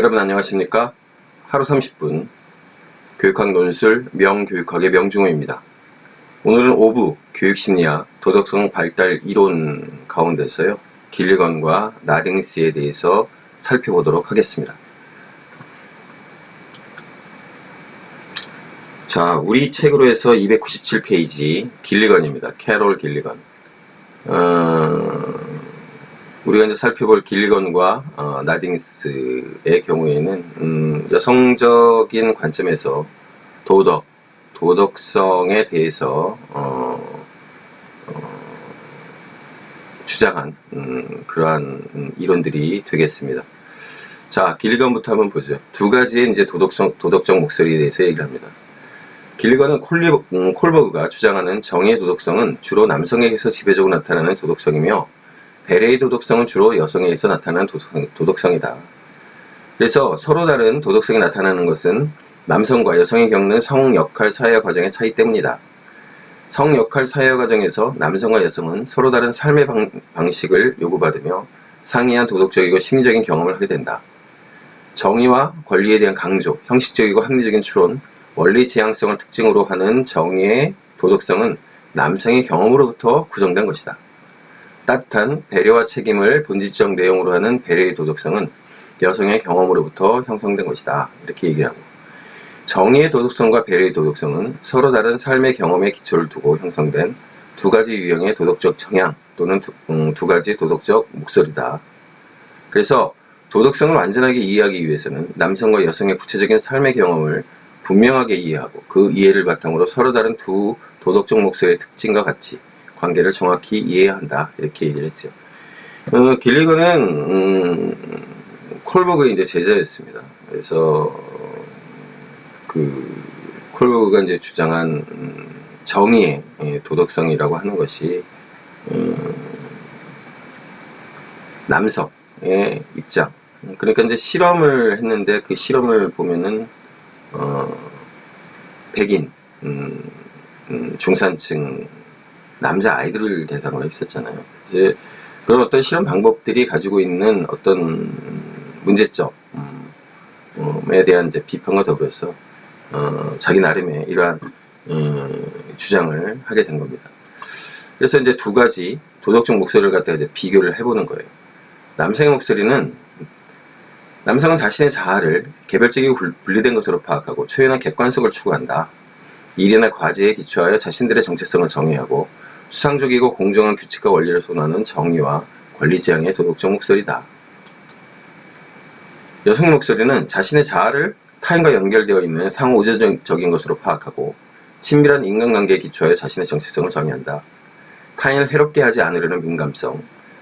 여러분 안녕하십니까? 하루 30분 교육학 논술 명교육학의 명중호입니다. 오늘은 5부 교육심리학 도덕성 발달 이론 가운데서요. 길리건과 나딩스에 대해서 살펴보도록 하겠습니다. 자, 우리 책으로 해서 297페이지 길리건입니다. 캐롤 길리건. 우리가 이제 살펴볼 길리건과 나딩스의 경우에는 여성적인 관점에서 도덕성에 대해서 주장한 그러한 이론들이 되겠습니다. 자, 길리건부터 한번 보죠. 두 가지의 이제 도덕적 목소리에 대해서 얘기를 합니다. 길리건은 콜버그가 주장하는 정의의 도덕성은 주로 남성에게서 지배적으로 나타나는 도덕성이며 베레의 도덕성은 주로 여성에게서 나타나는 도덕성이다. 그래서 서로 다른 도덕성이 나타나는 것은 남성과 여성이 겪는 성역할 사회화 과정의 차이 때문이다. 성역할 사회화 과정에서 남성과 여성은 서로 다른 삶의 방식을 요구받으며 상이한 도덕적이고 심리적인 경험을 하게 된다. 정의와 권리에 대한 강조, 형식적이고 합리적인 추론, 원리 지향성을 특징으로 하는 정의의 도덕성은 남성의 경험으로부터 구성된 것이다. 따뜻한 배려와 책임을 본질적 내용으로 하는 배려의 도덕성은 여성의 경험으로부터 형성된 것이다. 이렇게 얘기하고, 정의의 도덕성과 배려의 도덕성은 서로 다른 삶의 경험에 기초를 두고 형성된 두 가지 유형의 도덕적 정향 또는 두 가지 도덕적 목소리다. 그래서 도덕성을 완전하게 이해하기 위해서는 남성과 여성의 구체적인 삶의 경험을 분명하게 이해하고 그 이해를 바탕으로 서로 다른 두 도덕적 목소리의 특징과 같이 관계를 정확히 이해해야 한다. 이렇게 얘기를 했죠. 길리건은 콜버그의 이제 제자였습니다. 그래서 콜버그가 이제 주장한 정의의 도덕성이라고 하는 것이 남성의 입장. 그러니까 이제 실험을 했는데 그 실험을 보면은 백인, 중산층 남자 아이들을 대상으로 했었잖아요. 이제 그런 어떤 실험 방법들이 가지고 있는 어떤 문제점에 대한 이제 비판과 더불어서 자기 나름의 이러한 주장을 하게 된 겁니다. 그래서 이제 두 가지 도덕적 목소리를 갖다가 이제 비교를 해보는 거예요. 남성의 목소리는 남성은 자신의 자아를 개별적이고 분리된 것으로 파악하고 초연한 객관성을 추구한다. 일이나 과제에 기초하여 자신들의 정체성을 정의하고 수상적이고 공정한 규칙과 원리를 선호하는 정의와 권리지향의 도덕적 목소리다. 여성의 목소리는 자신의 자아를 타인과 연결되어 있는 상호우주적인 것으로 파악하고 친밀한 인간관계에 기초하여 자신의 정체성을 정의한다. 타인을 해롭게 하지 않으려는 민감성,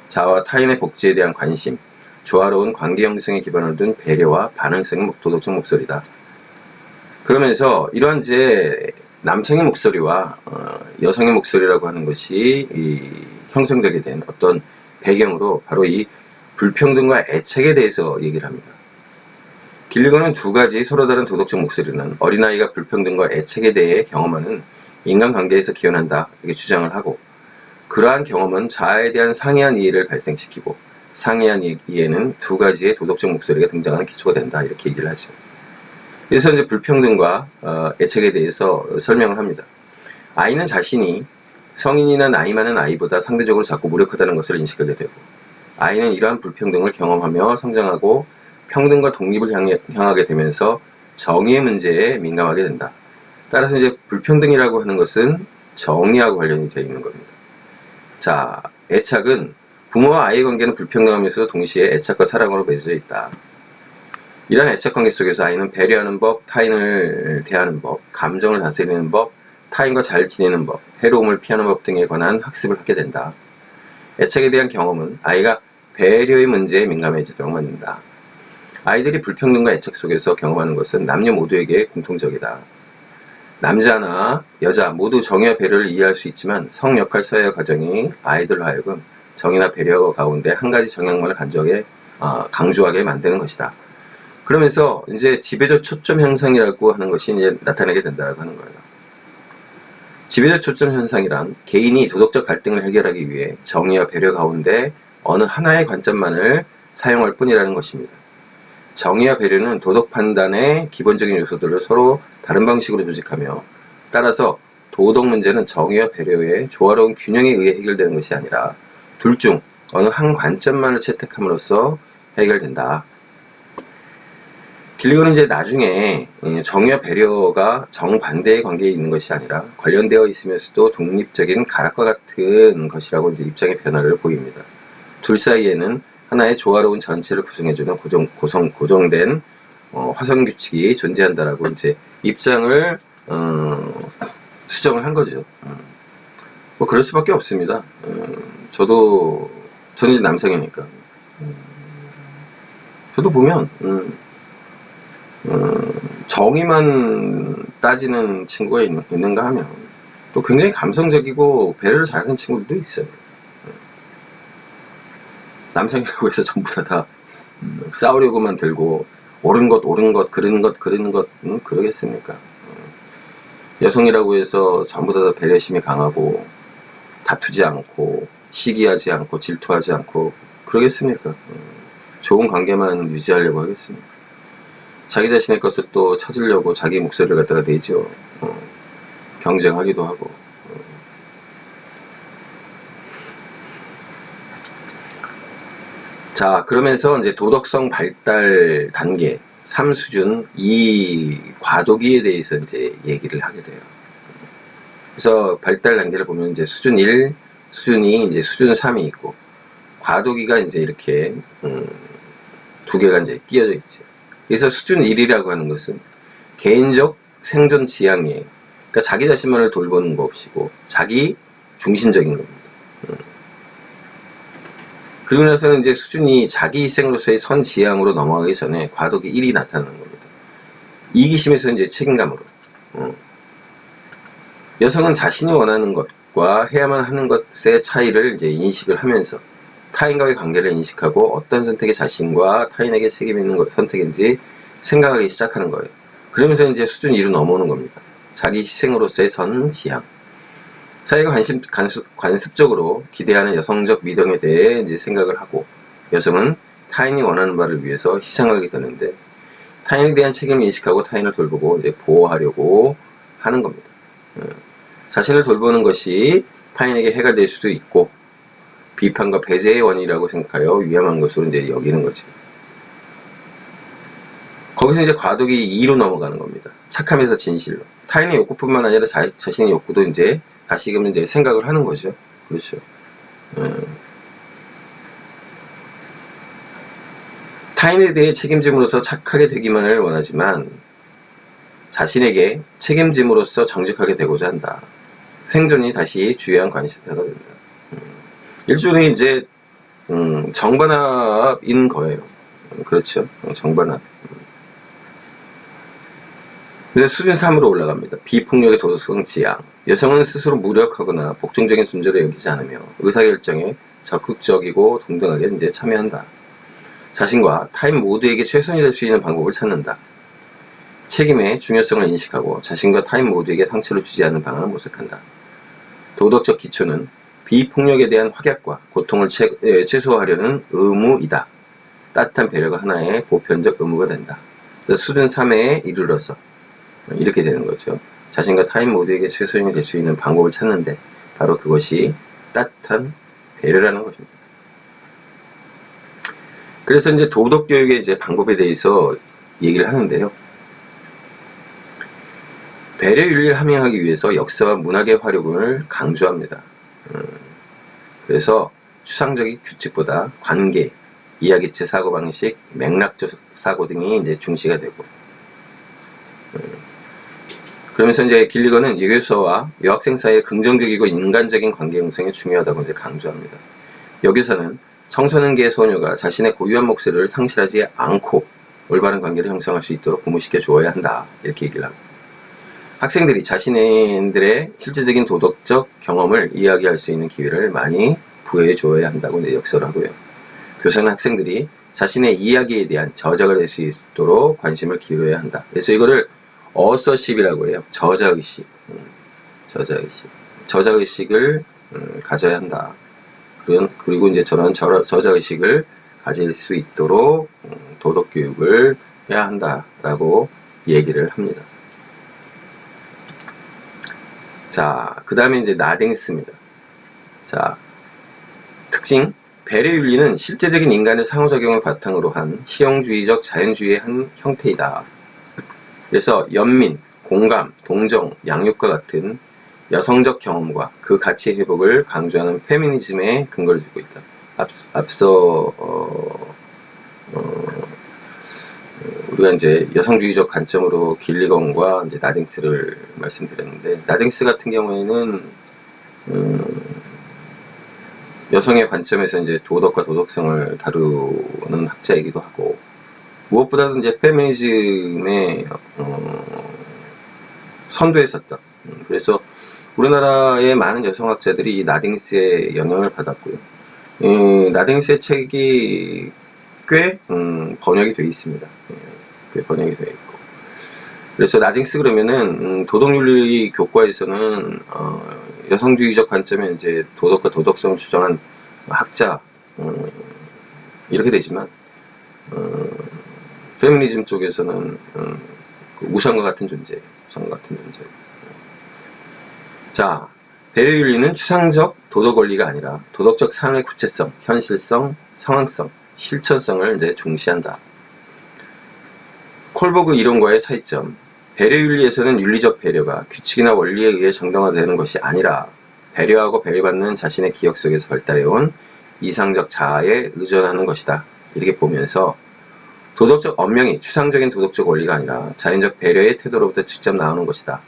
자아와 타인의 복지에 대한 관심, 조화로운 관계 형성에 기반을 둔 배려와 반응성의 도덕적 목소리다. 그러면서 이러한 이제 남성의 목소리와 여성의 목소리라고 하는 것이 형성되게 된 어떤 배경으로 바로 이 불평등과 애착에 대해서 얘기를 합니다. 길리건은 두 가지 서로 다른 도덕적 목소리는 어린아이가 불평등과 애착에 대해 경험하는 인간관계에서 기원한다 이렇게 주장을 하고, 그러한 경험은 자아에 대한 상이한 이해를 발생시키고 상이한 이해는 두 가지의 도덕적 목소리가 등장하는 기초가 된다 이렇게 얘기를 하죠. 그래서 이제 불평등과 애착에 대해서 설명을 합니다. 아이는 자신이 성인이나 나이 많은 아이보다 상대적으로 작고 무력하다는 것을 인식하게 되고, 아이는 이러한 불평등을 경험하며 성장하고 평등과 독립을 향하게 되면서 정의의 문제에 민감하게 된다. 따라서 이제 불평등이라고 하는 것은 정의하고 관련이 되어 있는 겁니다. 자, 애착은 부모와 아이의 관계는 불평등하면서도 동시에 애착과 사랑으로 맺어져 있다. 이러한 애착관계 속에서 아이는 배려하는 법, 타인을 대하는 법, 감정을 다스리는 법, 타인과 잘 지내는 법, 해로움을 피하는 법 등에 관한 학습을 하게 된다. 애착에 대한 경험은 아이가 배려의 문제에 민감해지도록 만든다. 아이들이 불평등과 애착 속에서 경험하는 것은 남녀 모두에게 공통적이다. 남자나 여자 모두 정의와 배려를 이해할 수 있지만 성역할 사회화 과정이 아이들로 하여금 정의나 배려 가운데 한 가지 정향만을 강조하게 만드는 것이다. 그러면서 이제 지배적 초점 현상이라고 하는 것이 이제 나타나게 된다고 하는 거예요. 지배적 초점 현상이란 개인이 도덕적 갈등을 해결하기 위해 정의와 배려 가운데 어느 하나의 관점만을 사용할 뿐이라는 것입니다. 정의와 배려는 도덕 판단의 기본적인 요소들을 서로 다른 방식으로 조직하며, 따라서 도덕 문제는 정의와 배려의 조화로운 균형에 의해 해결되는 것이 아니라 둘 중 어느 한 관점만을 채택함으로써 해결된다. 길리건은 이제 나중에 정의와 배려가 정반대의 관계에 있는 것이 아니라 관련되어 있으면서도 독립적인 가락과 같은 것이라고 이제 입장의 변화를 보입니다. 둘 사이에는 하나의 조화로운 전체를 구성해주는 고정된 화성 규칙이 존재한다라고 이제 입장을 수정을 한 거죠. 뭐 그럴 수밖에 없습니다. 저는 이제 남성이니까. 저도 보면 정의만 따지는 친구가 있는가 하면 또 굉장히 감성적이고 배려를 잘하는 친구들도 있어요. 남성이라고 해서 전부 다 싸우려고만 들고 옳은 것, 그르는 것 그러겠습니까? 여성이라고 해서 전부 다 배려심이 강하고 다투지 않고 시기하지 않고 질투하지 않고 그러겠습니까? 좋은 관계만 유지하려고 하겠습니까? 자기 자신의 것을 또 찾으려고 자기 목소리를 갖다가 내죠. 경쟁하기도 하고. 자, 그러면서 이제 도덕성 발달 단계 3수준 이 과도기에 대해서 이제 얘기를 하게 돼요. 그래서 발달 단계를 보면 이제 수준 1, 수준 2, 이제 수준 3이 있고, 과도기가 이제 이렇게 두 개가 이제 끼어져 있죠. 그래서 수준 1이라고 하는 것은 개인적 생존 지향이에요. 그러니까 자기 자신만을 돌보는 것이고 자기 중심적인 겁니다. 그리고 나서는 이제 수준이 자기 희생으로서의 선 지향으로 넘어가기 전에 과도기 1이 나타나는 겁니다. 이기심에서 이제 책임감으로. 여성은 자신이 원하는 것과 해야만 하는 것의 차이를 이제 인식을 하면서 타인과의 관계를 인식하고 어떤 선택이 자신과 타인에게 책임 있는 선택인지 생각하기 시작하는 거예요. 그러면서 이제 수준 2로 넘어오는 겁니다. 자기 희생으로서의 선 지향. 자기가 관습적으로 기대하는 여성적 미덕에 대해 이제 생각을 하고, 여성은 타인이 원하는 바를 위해서 희생하게 되는데, 타인에 대한 책임을 인식하고 타인을 돌보고 이제 보호하려고 하는 겁니다. 자신을 돌보는 것이 타인에게 해가 될 수도 있고, 비판과 배제의 원인이라고 생각하여 위험한 것으로 이제 여기는 거죠. 거기서 이제 과도기 2로 넘어가는 겁니다. 착함에서 진실로. 타인의 욕구뿐만 아니라 자신의 욕구도 이제 다시금 이제 생각을 하는 거죠. 그렇죠. 타인에 대해 책임짐으로써 착하게 되기만을 원하지만 자신에게 책임짐으로써 정직하게 되고자 한다. 생존이 다시 주요한 관심사가 됩니다. 일종의 이제 정반합인 거예요. 그렇죠. 정반합. 그래서 수준 3으로 올라갑니다. 비폭력의 도덕성 지향. 여성은 스스로 무력하거나 복종적인 존재로 여기지 않으며 의사결정에 적극적이고 동등하게 이제 참여한다. 자신과 타인 모두에게 최선이 될 수 있는 방법을 찾는다. 책임의 중요성을 인식하고 자신과 타인 모두에게 상처를 주지 않는 방안을 모색한다. 도덕적 기초는 비폭력에 대한 확약과 고통을 최소화하려는 의무이다. 따뜻한 배려가 하나의 보편적 의무가 된다. 수준 3에 이르러서 이렇게 되는 거죠. 자신과 타인 모두에게 최선이 될 수 있는 방법을 찾는데 바로 그것이 따뜻한 배려라는 것입니다. 그래서 이제 도덕교육의 이제 방법에 대해서 얘기를 하는데요. 배려윤리를 함양하기 위해서 역사와 문학의 활용을 강조합니다. 그래서 추상적인 규칙보다 관계, 이야기체 사고방식, 맥락적 사고 등이 이제 중시가 되고, 그러면서 이제 길리건은 여교사와 여학생 사이의 긍정적이고 인간적인 관계 형성이 중요하다고 이제 강조합니다. 여교사는 청소년기의 소녀가 자신의 고유한 목소리를 상실하지 않고 올바른 관계를 형성할 수 있도록 부모시켜 주어야 한다. 이렇게 얘기를 합니다. 학생들이 자신들의 실질적인 도덕적 경험을 이야기할 수 있는 기회를 많이 부여해 주어야 한다고 이제 역설을 하고요. 교사는 학생들이 자신의 이야기에 대한 저자가 될 수 있도록 관심을 기울여야 한다. 그래서 이거를 어서십이라고 해요. 저자의식. 저자의식을 가져야 한다. 그리고 이제 저런 저자의식을 가질 수 있도록 도덕교육을 해야 한다라고 얘기를 합니다. 자, 그 다음에 이제 나댕스입니다. 자, 특징. 배려윤리는 실제적인 인간의 상호작용을 바탕으로 한 실용주의적 자연주의의 한 형태이다. 그래서 연민, 공감, 동정, 양육과 같은 여성적 경험과 그 가치의 회복을 강조하는 페미니즘의 근거를 두고 있다. 앞서 우리가 이제 여성주의적 관점으로 길리건과 이제 나댕스를 말씀드렸는데, 나댕스 같은 경우에는 여성의 관점에서 이제 도덕과 도덕성을 다루는 학자이기도 하고, 무엇보다도 이제 페미니즘의 선도했었다. 그래서 우리나라의 많은 여성학자들이 이 나댕스의 영향을 받았고요. 나댕스의 책이 꽤 번역이 되어 있습니다. 꽤 번역이 되어 있고. 그래서 나댕스 그러면은 도덕윤리 교과에서는 여성주의적 관점에 이제 도덕과 도덕성을 주장한 학자 이렇게 되지만 페미니즘 쪽에서는 우상과 같은 존재, 자, 배려윤리는 추상적 도덕 원리가 아니라 도덕적 삶의 구체성, 현실성, 상황성, 실천성을 이제 중시한다. 콜버그 이론과의 차이점. 배려윤리에서는 윤리적 배려가 규칙이나 원리에 의해 정당화되는 것이 아니라 배려하고 배려받는 자신의 기억 속에서 발달해온 이상적 자아에 의존하는 것이다. 이렇게 보면서 도덕적 언명이 추상적인 도덕적 원리가 아니라 자연적 배려의 태도로부터 직접 나오는 것이다.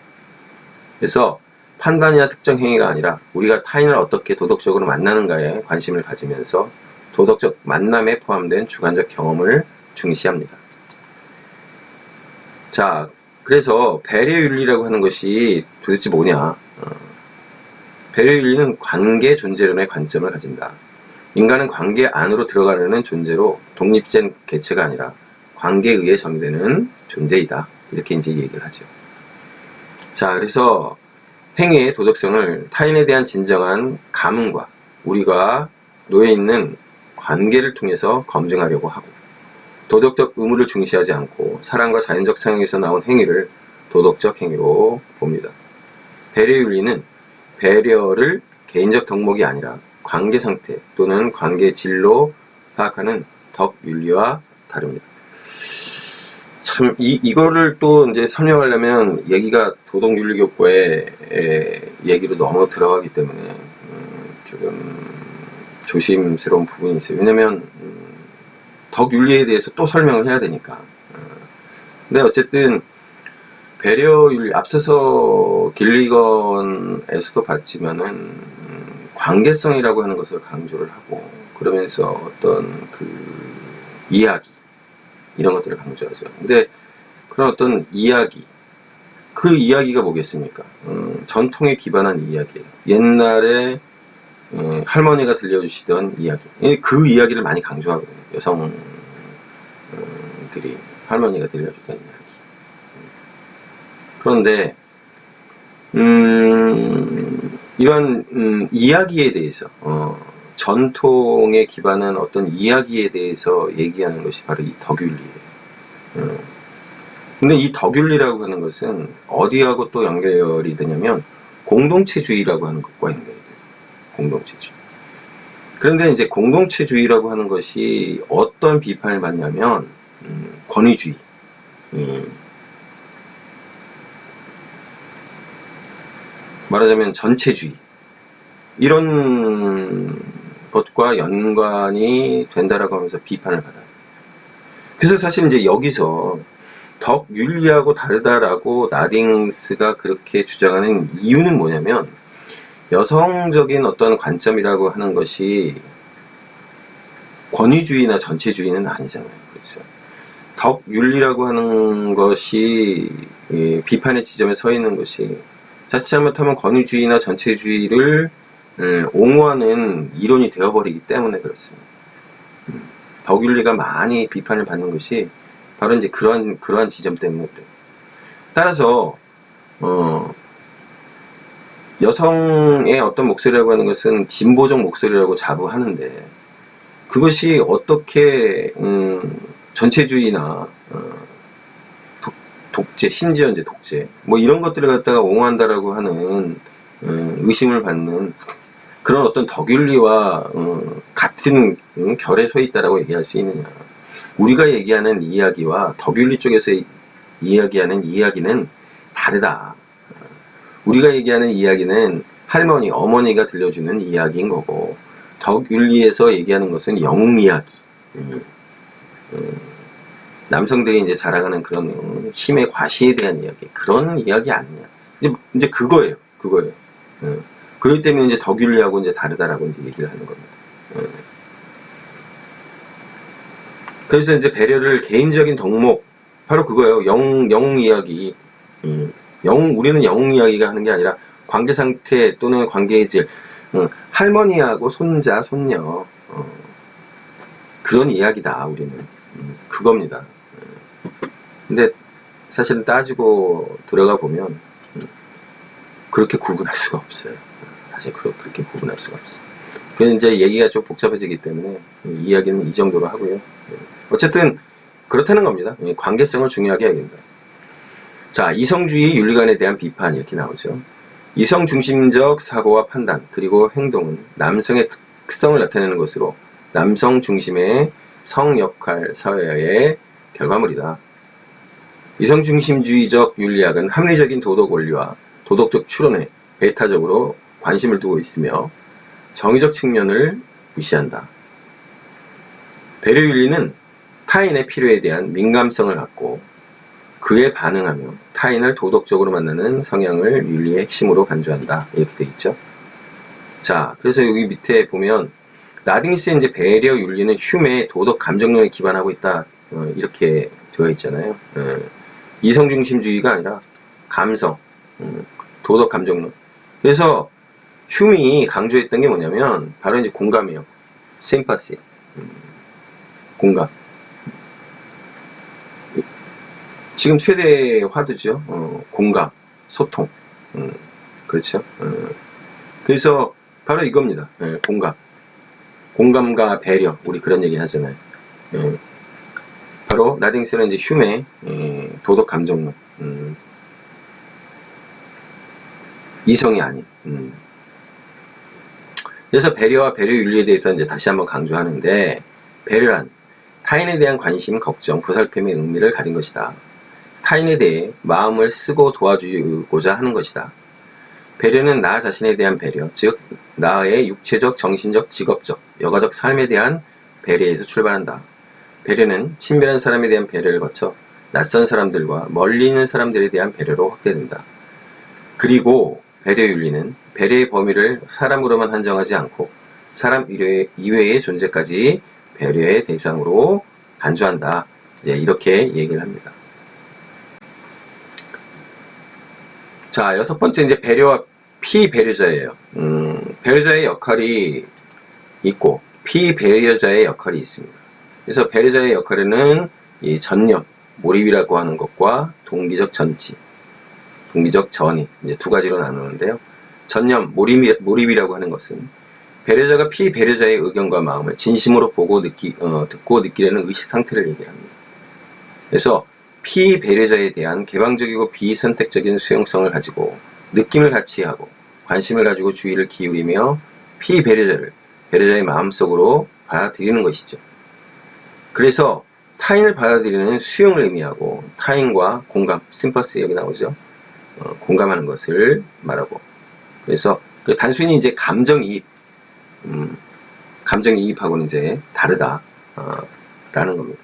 그래서 판단이나 특정 행위가 아니라 우리가 타인을 어떻게 도덕적으로 만나는가에 관심을 가지면서 도덕적 만남에 포함된 주관적 경험을 중시합니다. 자, 그래서 배려윤리라고 하는 것이 도대체 뭐냐? 배려윤리는 관계 존재론의 관점을 가진다. 인간은 관계 안으로 들어가려는 존재로 독립된 개체가 아니라 관계에 의해 정의되는 존재이다. 이렇게 이제 얘기를 하죠. 자, 그래서 행위의 도덕성을 타인에 대한 진정한 감흥과 우리가 놓여 있는 관계를 통해서 검증하려고 하고, 도덕적 의무를 중시하지 않고 사랑과 자연적 상황에서 나온 행위를 도덕적 행위로 봅니다. 배려윤리는 배려를 개인적 덕목이 아니라 관계 상태 또는 관계 질로 파악하는 덕윤리와 다릅니다. 참, 이거를 또 이제 설명하려면 얘기가 도덕윤리교과의 얘기로 너무 들어가기 때문에 조금 조심스러운 부분이 있어요. 왜냐면 덕윤리에 대해서 또 설명을 해야 되니까. 근데 어쨌든 배려윤리, 앞서서 길리건에서도 봤지만은 관계성이라고 하는 것을 강조를 하고, 그러면서 어떤 그 이야기 이런 것들을 강조하죠. 근데 그런 어떤 이야기, 그 이야기가 뭐겠습니까? 전통에 기반한 이야기예요. 옛날에 할머니가 들려주시던 이야기, 그 이야기를 많이 강조하거든요. 여성들이 할머니가 들려주던 이야기. 그런데 이런 이야기에 대해서 전통에 기반한 어떤 이야기에 대해서 얘기하는 것이 바로 이 덕윤리예요. 근데 이 덕윤리라고 하는 것은 어디하고 또 연결이 되냐면 공동체주의라고 하는 것과 연결이 돼요. 공동체주의. 그런데 이제 공동체주의라고 하는 것이 어떤 비판을 받냐면 권위주의, 말하자면 전체주의, 이런 것과 연관이 된다라고 하면서 비판을 받아요. 그래서 사실 이제 여기서 덕윤리하고 다르다라고 나댕스가 그렇게 주장하는 이유는 뭐냐면, 여성적인 어떤 관점이라고 하는 것이 권위주의나 전체주의는 아니잖아요. 그렇죠? 덕윤리라고 하는 것이 비판의 지점에 서 있는 것이 자칫 잘못하면 권위주의나 전체주의를 옹호하는 이론이 되어버리기 때문에 그렇습니다. 덕윤리가 많이 비판을 받는 것이 바로 이제 그러한 지점 때문에 그래요. 따라서 여성의 어떤 목소리라고 하는 것은 진보적 목소리라고 자부하는데, 그것이 어떻게 전체주의나 독재, 심지어 이제 독재 뭐 이런 것들을 갖다가 옹호한다라고 하는 의심을 받는 그런 어떤 덕윤리와 같은 결에 서 있다라고 얘기할 수 있느냐. 우리가 얘기하는 이야기와 덕윤리 쪽에서 이야기하는 이야기는 다르다. 우리가 얘기하는 이야기는 할머니, 어머니가 들려주는 이야기인 거고, 덕윤리에서 얘기하는 것은 영웅 이야기. 남성들이 이제 자랑하는 그런 힘의 과시에 대한 이야기. 그런 이야기 아니냐. 이제 그거예요. 그거예요. 그렇기 때문에 이제 덕윤리하고 이제 다르다라고 이제 얘기를 하는 겁니다. 그래서 이제 배려를 개인적인 덕목, 바로 그거예요. 영웅 이야기. 우리는 영웅 이야기가 하는 게 아니라 관계 상태 또는 관계의 질, 할머니하고 손자, 손녀, 그런 이야기다, 우리는. 그겁니다. 근데 사실은 따지고 들어가 보면, 그렇게 구분할 수가 없어요. 사실 그렇게 구분할 수가 없어요. 그래서 이제 얘기가 좀 복잡해지기 때문에 이야기는 이 정도로 하고요. 어쨌든 그렇다는 겁니다. 관계성을 중요하게 해야 된다. 자, 이성주의 윤리관에 대한 비판 이렇게 나오죠. 이성 중심적 사고와 판단 그리고 행동은 남성의 특성을 나타내는 것으로 남성 중심의 성역할 사회의 결과물이다. 이성 중심주의적 윤리학은 합리적인 도덕 원리와 도덕적 추론에 배타적으로 관심을 두고 있으며 정의적 측면을 무시한다. 배려윤리는 타인의 필요에 대한 민감성을 갖고 그에 반응하며 타인을 도덕적으로 만나는 성향을 윤리의 핵심으로 간주한다. 이렇게 되어 있죠. 자, 그래서 여기 밑에 보면 라딩스의 이제 배려 윤리는 휴메의 도덕 감정론에 기반하고 있다. 이렇게 되어 있잖아요. 이성 중심주의가 아니라 감성, 도덕 감정론. 그래서 휴메이 강조했던 게 뭐냐면 바로 이제 공감이에요. 심파시. 공감. 지금 최대 화두죠. 공감, 소통. 그렇죠. 그래서 바로 이겁니다. 공감. 공감과 배려. 우리 그런 얘기 하잖아요. 바로 라딩스는 이제 휴메 도덕 감정론. 이성이 아닌. 그래서 배려와 배려 윤리에 대해서 이제 다시 한번 강조하는데 배려란 타인에 대한 관심, 걱정, 보살핌의 의미를 가진 것이다. 타인에 대해 마음을 쓰고 도와주고자 하는 것이다. 배려는 나 자신에 대한 배려, 즉 나의 육체적, 정신적, 직업적, 여가적 삶에 대한 배려에서 출발한다. 배려는 친밀한 사람에 대한 배려를 거쳐 낯선 사람들과 멀리 있는 사람들에 대한 배려로 확대된다. 그리고 배려윤리는 배려의 범위를 사람으로만 한정하지 않고 사람 이외의 존재까지 배려의 대상으로 간주한다. 이제 이렇게 얘기를 합니다. 자, 6번째 이제 배려와 피배려자예요. 배려자의 역할이 있고 피배려자의 역할이 있습니다. 그래서 배려자의 역할에는 이 전념, 몰입이라고 하는 것과 동기적 전치, 동기적 전이 이제 두 가지로 나누는데요. 전념, 몰입이라고 하는 것은 배려자가 피배려자의 의견과 마음을 진심으로 보고 듣고 느끼려는 의식 상태를 얘기합니다. 그래서 피배려자에 대한 개방적이고 비선택적인 수용성을 가지고 느낌을 같이 하고 관심을 가지고 주의를 기울이며 피배려자를 배려자의 마음속으로 받아들이는 것이죠. 그래서 타인을 받아들이는 수용을 의미하고 타인과 공감, 심퍼시 여기 나오죠. 공감하는 것을 말하고 그래서 단순히 이제 감정이입하고는 이제 다르다 라는 겁니다.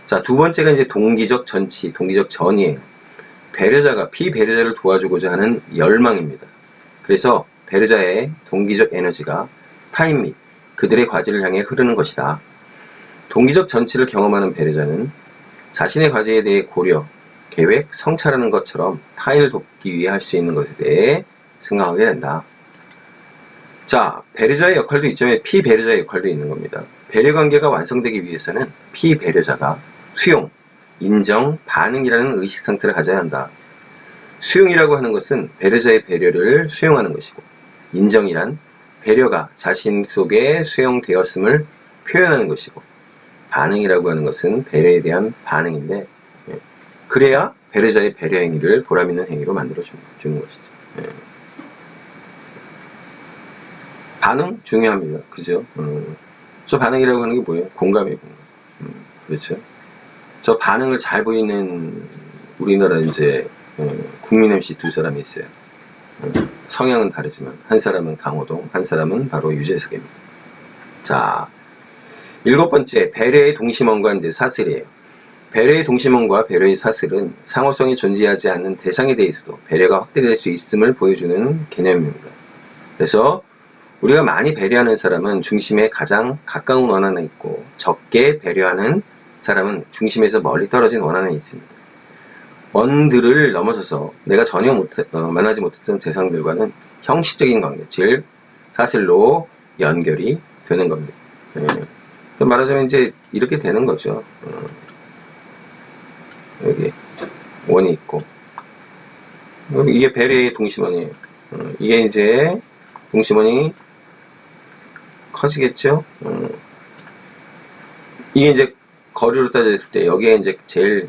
자, 두 번째가 이제 동기적 전치, 동기적 전이에요. 배려자가 피배려자를 도와주고자 하는 열망입니다. 그래서 배려자의 동기적 에너지가 타인 및 그들의 과제를 향해 흐르는 것이다. 동기적 전치를 경험하는 배려자는 자신의 과제에 대해 고려, 계획, 성찰하는 것처럼 타인을 돕기 위해 할 수 있는 것에 대해 생각하게 된다. 자, 배려자의 역할도 있지만 피배려자의 역할도 있는 겁니다. 배려관계가 완성되기 위해서는 피배려자가 수용, 인정, 반응이라는 의식 상태를 가져야 한다. 수용이라고 하는 것은 배려자의 배려를 수용하는 것이고 인정이란 배려가 자신 속에 수용되었음을 표현하는 것이고, 반응이라고 하는 것은 배려에 대한 반응인데, 그래야 배려자의 배려 행위를 보람있는 행위로 만들어 주는 것이죠. 반응 중요합니다. 그죠? 저 반응이라고 하는 게 뭐예요? 공감이에요. 그렇죠? 저 반응을 잘 보이는 우리나라 이제 국민 MC 두 사람이 있어요. 성향은 다르지만 한 사람은 강호동, 한 사람은 바로 유재석입니다. 자, 7번째, 배려의 동심원과 이제 사슬이에요. 배려의 동심원과 배려의 사슬은 상호성이 존재하지 않는 대상에 대해서도 배려가 확대될 수 있음을 보여주는 개념입니다. 그래서 우리가 많이 배려하는 사람은 중심에 가장 가까운 원한에 있고, 적게 배려하는 사람은 중심에서 멀리 떨어진 원한에 있습니다. 원들을 넘어서서 내가 전혀 만나지 못했던 대상들과는 형식적인 관계, 즉 사슬로 연결이 되는 겁니다. 말하자면 이제 이렇게 되는 거죠. 여기 원이 있고, 이게 배려의 동심원이에요. 이게 이제 동심원이 커지겠죠. 이게 이제 거리로 따졌을 때 여기에 이제 제일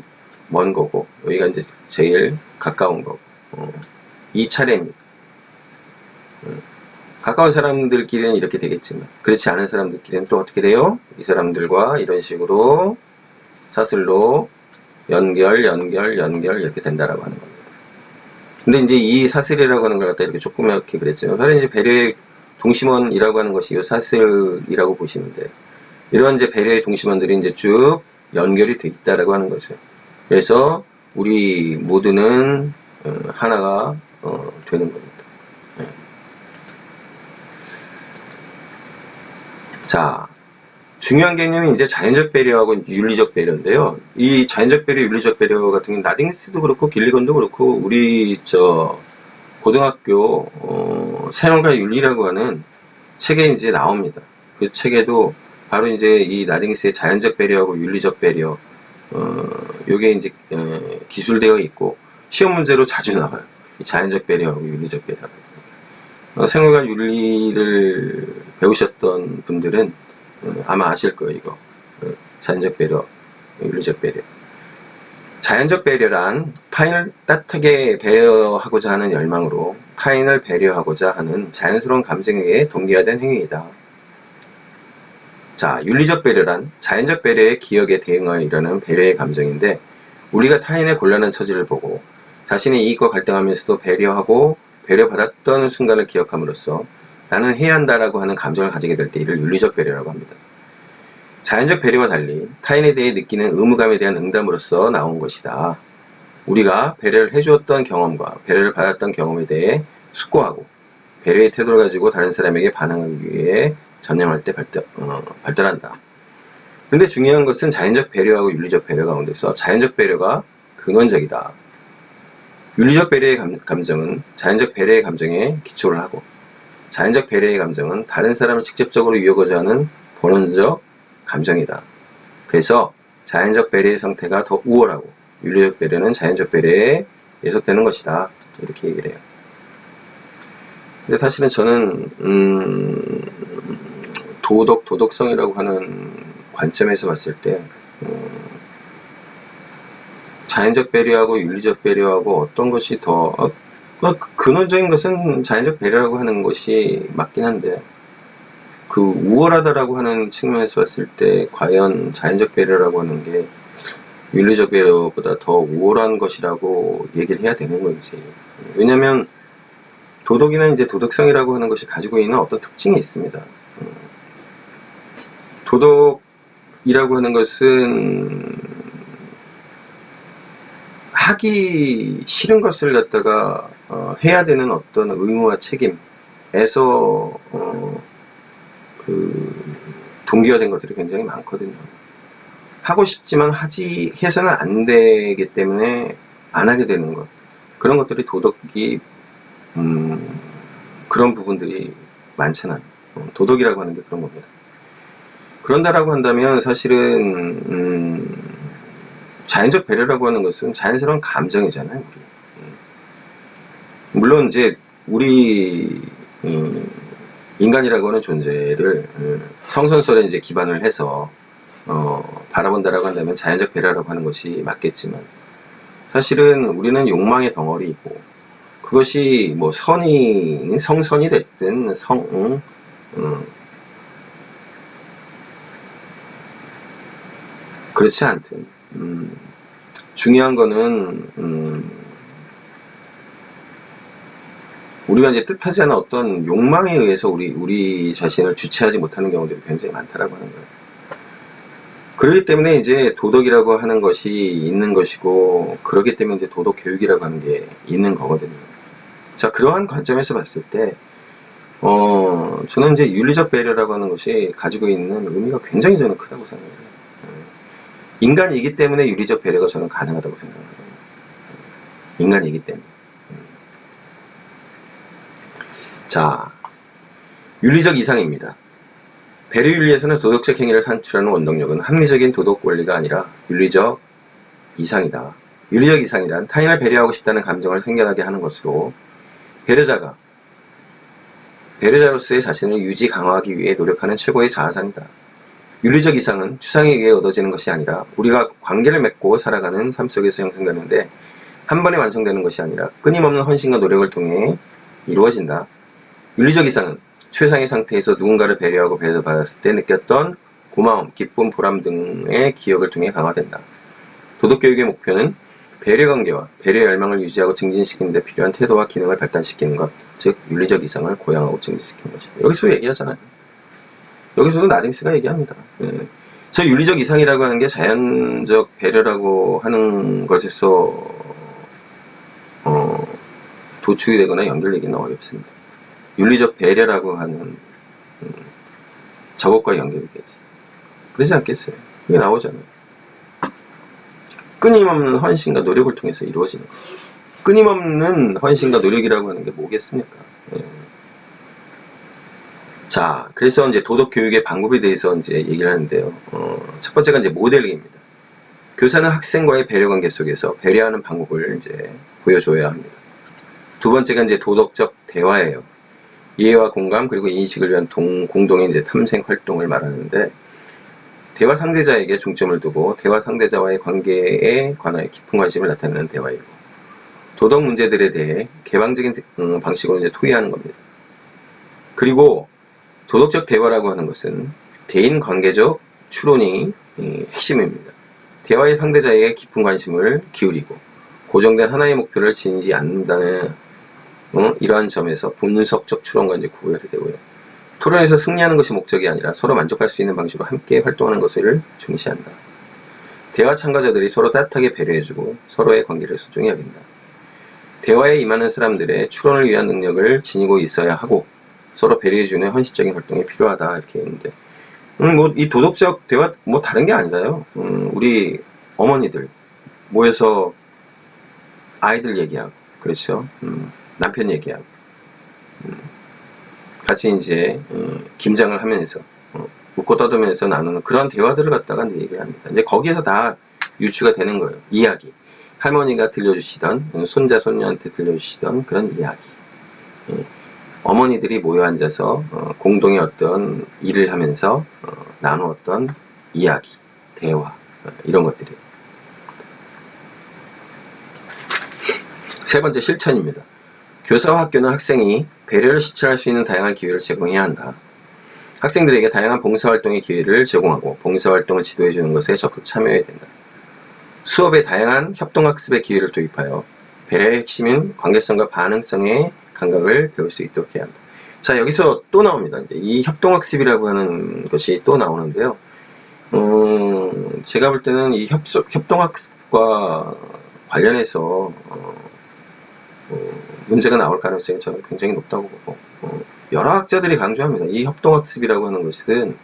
먼 거고, 여기가 이제 제일 가까운 거고, 이 차례입니다. 가까운 사람들끼리는 이렇게 되겠지만, 그렇지 않은 사람들끼리는 또 어떻게 돼요? 이 사람들과 이런 식으로 사슬로 연결 이렇게 된다라고 하는 겁니다. 근데 이제 이 사슬이라고 하는 걸 갖다 이렇게 조그맣게 그랬죠. 사실 이제 배려의 동심원이라고 하는 것이 이 사슬이라고 보시면 돼요. 이런 이제 배려의 동심원들이 이제 쭉 연결이 돼 있다라고 하는 거죠. 그래서 우리 모두는 하나가 되는 겁니다. 자, 중요한 개념이 이제 자연적 배려하고 윤리적 배려인데요. 이 자연적 배려, 윤리적 배려 같은 경우는 나딩스도 그렇고 길리건도 그렇고 우리 고등학교 생활과 윤리라고 하는 책에 이제 나옵니다. 그 책에도 바로 이제 이 나딩스의 자연적 배려하고 윤리적 배려, 요게 이제 기술되어 있고 시험 문제로 자주 나와요. 이 자연적 배려하고 윤리적 배려. 생활과 윤리를 배우셨던 분들은 아마 아실 거예요, 이거. 자연적 배려, 윤리적 배려. 자연적 배려란 타인을 따뜻하게 배려하고자 하는 열망으로 타인을 배려하고자 하는 자연스러운 감정에 동기화된 행위이다. 자, 윤리적 배려란 자연적 배려의 기억에 대응하여 일어나는 배려의 감정인데, 우리가 타인의 곤란한 처지를 보고 자신의 이익과 갈등하면서도 배려하고 배려받았던 순간을 기억함으로써 나는 해야 한다라고 하는 감정을 가지게 될 때 이를 윤리적 배려라고 합니다. 자연적 배려와 달리 타인에 대해 느끼는 의무감에 대한 응답으로서 나온 것이다. 우리가 배려를 해주었던 경험과 배려를 받았던 경험에 대해 숙고하고 배려의 태도를 가지고 다른 사람에게 반응하기 위해 전념할 때 발달한다. 그런데 중요한 것은 자연적 배려하고 윤리적 배려 가운데서 자연적 배려가 근원적이다. 윤리적 배려의 감정은 자연적 배려의 감정에 기초를 하고, 자연적 배려의 감정은 다른 사람을 직접적으로 이용하고자 하는 본원적 감정이다. 그래서 자연적 배려의 상태가 더 우월하고 윤리적 배려는 자연적 배려에 예속되는 것이다. 이렇게 얘기를 해요. 근데 사실은 저는 도덕성이라고 하는 관점에서 봤을 때 자연적 배려하고 윤리적 배려하고 어떤 것이 더 근원적인 것은 자연적 배려라고 하는 것이 맞긴 한데, 그 우월하다라고 하는 측면에서 봤을 때 과연 자연적 배려라고 하는 게 윤리적 배려보다 더 우월한 것이라고 얘기를 해야 되는 건지. 왜냐면 도덕이나 이제 도덕성이라고 하는 것이 가지고 있는 어떤 특징이 있습니다. 도덕이라고 하는 것은 하기 싫은 것을 갖다가 해야 되는 어떤 의무와 책임에서 동기화된 것들이 굉장히 많거든요. 하고 싶지만 해서는 안 되기 때문에 안 하게 되는 것, 그런 것들이 도덕이 그런 부분들이 많잖아요. 도덕이라고 하는 게 그런 겁니다. 그런다라고 한다면 사실은 자연적 배려라고 하는 것은 자연스러운 감정이잖아요. 물론 이제 우리 인간이라고 하는 존재를 성선설에 이제 기반을 해서 바라본다라고 한다면 자연적 배려라고 하는 것이 맞겠지만, 사실은 우리는 욕망의 덩어리이고, 그것이 뭐 성선이 됐든 그렇지 않든 중요한 거는 우리가 이제 뜻하지 않은 어떤 욕망에 의해서 우리 자신을 주체하지 못하는 경우들이 굉장히 많다라고 하는 거예요. 그렇기 때문에 이제 도덕이라고 하는 것이 있는 것이고, 그렇기 때문에 이제 도덕 교육이라고 하는 게 있는 거거든요. 자, 그러한 관점에서 봤을 때, 저는 이제 윤리적 배려라고 하는 것이 가지고 있는 의미가 굉장히 저는 크다고 생각해요. 인간이기 때문에 윤리적 배려가 저는 가능하다고 생각해요. 인간이기 때문에. 자, 윤리적 이상입니다. 배려 윤리에서는 도덕적 행위를 산출하는 원동력은 합리적인 도덕 원리가 아니라 윤리적 이상이다. 윤리적 이상이란 타인을 배려하고 싶다는 감정을 생겨나게 하는 것으로, 배려자가 배려자로서의 자신을 유지 강화하기 위해 노력하는 최고의 자아상이다. 윤리적 이상은 추상에 의해 얻어지는 것이 아니라 우리가 관계를 맺고 살아가는 삶 속에서 형성되는데 한 번에 완성되는 것이 아니라 끊임없는 헌신과 노력을 통해 이루어진다. 윤리적 이상은 최상의 상태에서 누군가를 배려하고 배려받았을 때 느꼈던 고마움, 기쁨, 보람 등의 기억을 통해 강화된다. 도덕교육의 목표는 배려관계와 배려 열망을 유지하고 증진시키는 데 필요한 태도와 기능을 발달시키는 것, 즉 윤리적 이상을 고양하고 증진시키는 것이다. 여기서 얘기하잖아요. 여기서도 나딩스가 얘기합니다. 저 윤리적 이상이라고 하는 게 자연적 배려라고 하는 것에서 도출이 되거나 연결되기는 어렵습니다. 윤리적 배려라고 하는 저것과 연결이 되지. 그러지 않겠어요? 그게 나오잖아요. 끊임없는 헌신과 노력을 통해서 이루어지는 거예요. 끊임없는 헌신과 노력이라고 하는 게 뭐겠습니까? 자, 그래서 이제 도덕 교육의 방법에 대해서 이제 얘기를 하는데요. 첫 번째가 이제 모델링입니다. 교사는 학생과의 배려 관계 속에서 배려하는 방법을 이제 보여줘야 합니다. 두 번째가 이제 도덕적 대화예요. 이해와 공감 그리고 인식을 위한 공동의 이제 탐색 활동을 말하는데, 대화 상대자에게 중점을 두고 대화 상대자와의 관계에 관하여 깊은 관심을 나타내는 대화이고, 도덕 문제들에 대해 개방적인 방식으로 이제 토의하는 겁니다. 그리고 도덕적 대화라고 하는 것은 대인 관계적 추론이 핵심입니다. 대화의 상대자에게 깊은 관심을 기울이고 고정된 하나의 목표를 지니지 않는다는 이러한 점에서 분석적 추론과 이제 구별이 되고요. 토론에서 승리하는 것이 목적이 아니라 서로 만족할 수 있는 방식으로 함께 활동하는 것을 중시한다. 대화 참가자들이 서로 따뜻하게 배려해주고 서로의 관계를 소중히 여긴다. 대화에 임하는 사람들의 추론을 위한 능력을 지니고 있어야 하고 서로 배려해주는 헌신적인 활동이 필요하다, 이렇게 했는데, 이 도덕적 대화 다른 게 아니라요. 우리 어머니들 모여서 아이들 얘기하고, 그렇죠. 남편 얘기하고, 같이 이제 김장을 하면서 웃고 떠들면서 나누는 그런 대화들을 갖다가 이제 얘기를 합니다. 이제 거기에서 다 유추가 되는 거예요. 이야기. 할머니가 들려주시던, 손자 손녀한테 들려주시던 그런 이야기. 어머니들이 모여 앉아서 공동의 어떤 일을 하면서 나누었던 이야기, 대화, 이런 것들이에요. 세 번째, 실천입니다. 교사와 학교는 학생이 배려를 실천할 수 있는 다양한 기회를 제공해야 한다. 학생들에게 다양한 봉사활동의 기회를 제공하고 봉사활동을 지도해주는 것에 적극 참여해야 된다. 수업에 다양한 협동학습의 기회를 도입하여 배려의 핵심인 관계성과 반응성의 감각을 배울 수 있도록 해야 한다. 자, 여기서 또 나옵니다. 이제 이 협동학습이라고 하는 것이 또 나오는데요. 제가 볼 때는 이 협동학습과 관련해서 문제가 나올 가능성이 저는 굉장히 높다고 보고, 여러 학자들이 강조합니다. 이 협동학습이라고 하는 것은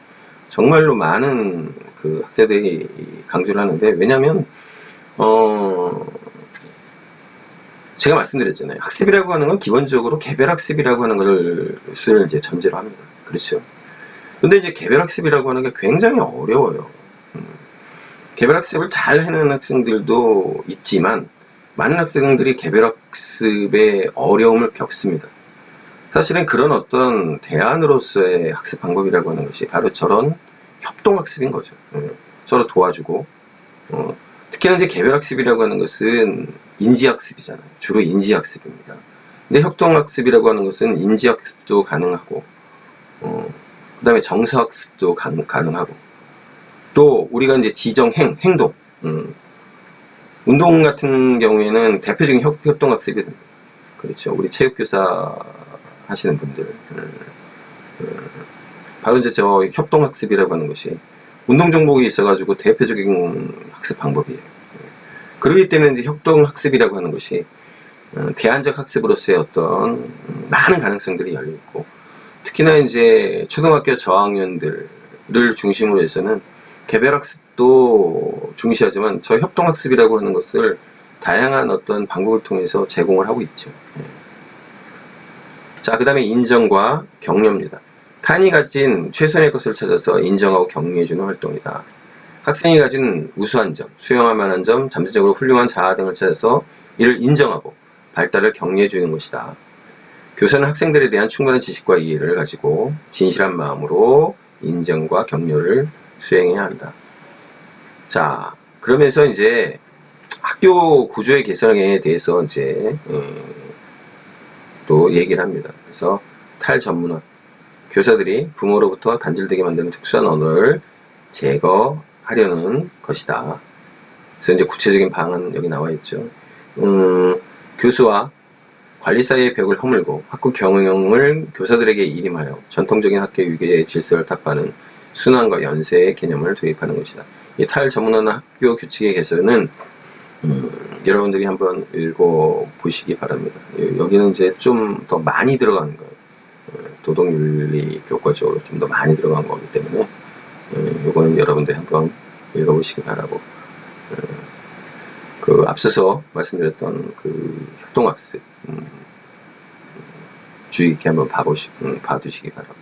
정말로 많은 그 학자들이 강조를 하는데, 왜냐하면 제가 말씀드렸잖아요. 학습이라고 하는 건 기본적으로 개별학습이라고 하는 것을 이제 전제로 합니다. 그렇죠. 근데 이제 개별학습이라고 하는 게 굉장히 어려워요. 개별학습을 잘 해내는 학생들도 있지만 많은 학생들이 개별학습의 어려움을 겪습니다. 사실은 그런 어떤 대안으로서의 학습 방법이라고 하는 것이 바로 저런 협동학습인 거죠. 서로 도와주고, 특히나 이제 개별학습이라고 하는 것은 인지학습이잖아요. 주로 인지학습입니다. 근데 협동학습이라고 하는 것은 인지학습도 가능하고, 그 다음에 정서학습도 가능하고, 또 우리가 이제 행동, 운동 같은 경우에는 대표적인 협동학습이 됩니다. 그렇죠. 우리 체육교사 하시는 분들, 바로 이제 저 협동학습이라고 하는 것이 운동 종목이 있어가지고 대표적인 학습 방법이에요. 그렇기 때문에 이제 협동학습이라고 하는 것이 대안적 학습으로서의 어떤 많은 가능성들이 열려 있고, 특히나 이제 초등학교 저학년들을 중심으로 해서는 개별학습도 중시하지만 저 협동학습이라고 하는 것을 다양한 어떤 방법을 통해서 제공을 하고 있죠. 자, 그 다음에 인정과 격려입니다. 타인이 가진 최선의 것을 찾아서 인정하고 격려해주는 활동이다. 학생이 가진 우수한 점, 수용할 만한 점, 잠재적으로 훌륭한 자아 등을 찾아서 이를 인정하고 발달을 격려해주는 것이다. 교사는 학생들에 대한 충분한 지식과 이해를 가지고 진실한 마음으로 인정과 격려를 수행해야 한다. 자, 그러면서 이제 학교 구조의 개선에 대해서 이제 또 얘기를 합니다. 그래서 탈전문화, 교사들이 부모로부터 단절되게 만드는 특수한 언어를 제거하려는 것이다. 그래서 이제 구체적인 방안 여기 나와 있죠. 교수와 관리 사이의 벽을 허물고 학교 경영을 교사들에게 일임하여 전통적인 학교 유계의 질서를 탑하는 순환과 연세의 개념을 도입하는 것이다. 이 탈전문화나 학교 규칙의 개선은 여러분들이 한번 읽어보시기 바랍니다. 여기는 이제 좀 더 많이 들어가는 거예요. 도덕윤리 교과적으로 좀 더 많이 들어간 거기 때문에 이거는 여러분들이 한번 읽어보시기 바라고, 그 앞서서 말씀드렸던 그 협동학습 주의 깊게 한번 봐두시기 바랍니다.